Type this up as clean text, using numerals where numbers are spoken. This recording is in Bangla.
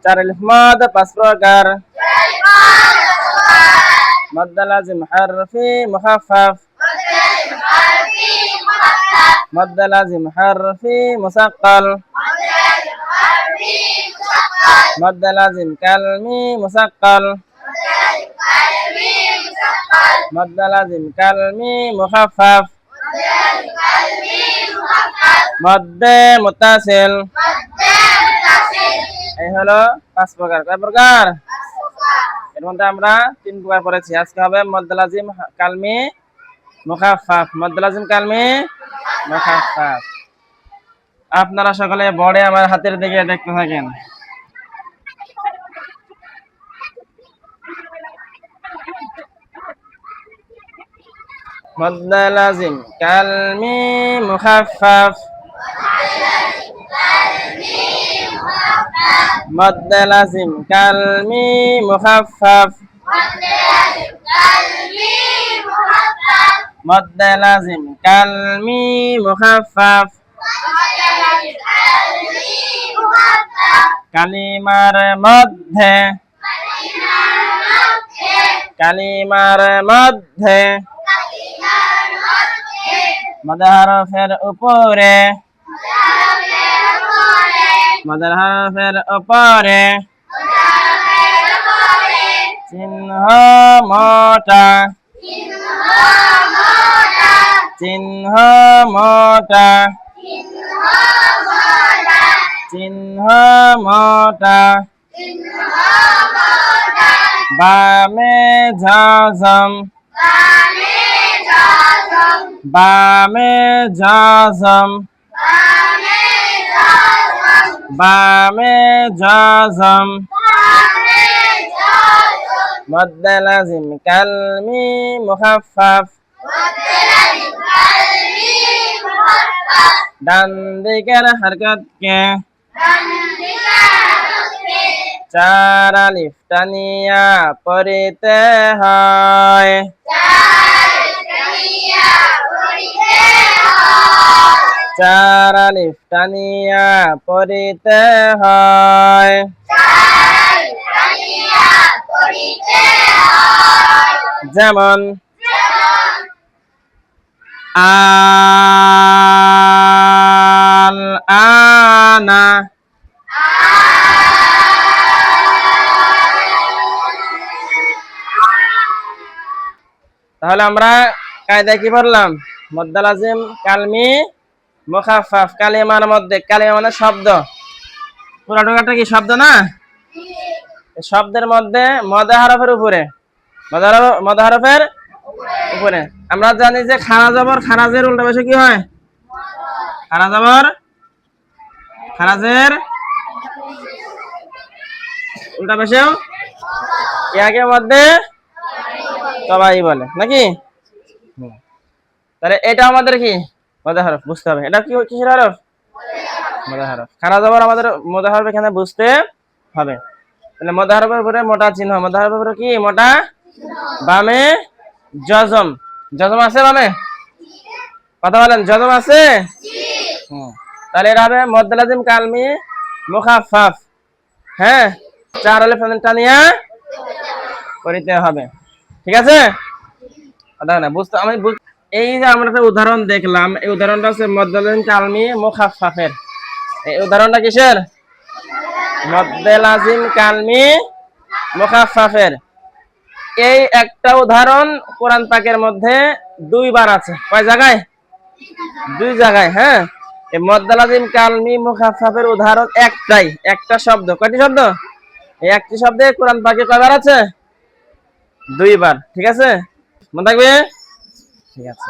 চার আলিফ মদ পাঁচ প্রকার মদ লাজিম হরফি মুখাফফাফ মদ লাজিম হরফি মুসাক্কাল মদ লাজিম কালমি মুসাক্কাল মদ লাজিম কালমি মুখাফফাফ মদ্দে মুত্তাসিল এই হলো পাঁচ প্রকার। কয় প্রকার? এর মধ্যে আমরা তিন প্রকার পড়েছি। আজকে হবে মদ লাজিম কালমি মুখাফফাফ। মদ লাজিম কালমি মুখাফফাফ। আপনারা সকলে বড়ে আমার হাতের দিকে দেখতে থাকেন। মদ লাজিম কালমি মুখাফফাফ মদ লাজিম কালমি মুখাফফাফ মদ লাজিম কালমি মুখাফফাফ কালিমার মধ্যে কালিমার মধ্যে মদ হরফের উপরে মদ হরফের উপরে চিহ্ন মোটা চিহ্ন মোটা চিহ্ন মোটা বামে জাজম বামে জাজম বামে জাজম মদ লাজিম কালমি মুখাফফাফ ডান দিকের হরকতকে চার আলিফ টানিয়া পড়িতে হয় চার আলিফ টানিয়া পড়িতে হয় যেমন আল আনা তাহলে আমরা কায়দায় কি পড়লাম? মদ লাজিম কালমি মুখাফফাফ। কালিমার মধ্যে, কালিমা মানে শব্দ, পুরা ঢোকাটা কি শব্দ না? শব্দের মধ্যে মদ হরফের উপরে মদ হরফের উপরে আমরা জানি যে খারা জবর খারাজের উল্টা পাশে কি হয়? খারা জবর খারাজের উল্টা পাশেও ইয়াকে মধ্যে সবাই বলে নাকি? তাহলে এটা আমাদের কি মদ হরফ বুঝতে হবে। এটা কি কিসের হরফ? মদ হরফ। খারা জবর আমাদের মদ হরফ এখানে বুঝতে হবে। তাহলে মদ হরফের উপরে মোটা চিহ্ন। মদ হরফের উপরে কি মোটা? বামে জজম। জজম আছে বামে? কথা বলেন, জজম আছে? তাহলে এটা হবে মদ লাজিম কালমি মুখাফফাফ। হ্যাঁ, চার আলিফ টানিয়া পড়িতে হবে। ঠিক আছে? বুঝতে আমি এই যে আমরা একটা উদাহরণ দেখলাম, এই উদাহরণটা হচ্ছে মদ লাজিম কালমি মুখাফফাফের। এই উদাহরণটা কিসের? মদ লাজিম কালমি মুখাফফাফের। এই একটা উদাহরণ কোরআন পাকের মধ্যে দুইবার আছে। কয় জায়গায়? দুই জায়গায়। হ্যাঁ, এই মদ লাজিম কালমি মুখাফফাফের উদাহরণ একটাই, একটা শব্দ। কয়টি শব্দ? এই একটি শব্দে কোরআন পাকে কয়বার আছে? দুইবার। ঠিক আছে, মনে থাকবে? ঠিক আছে।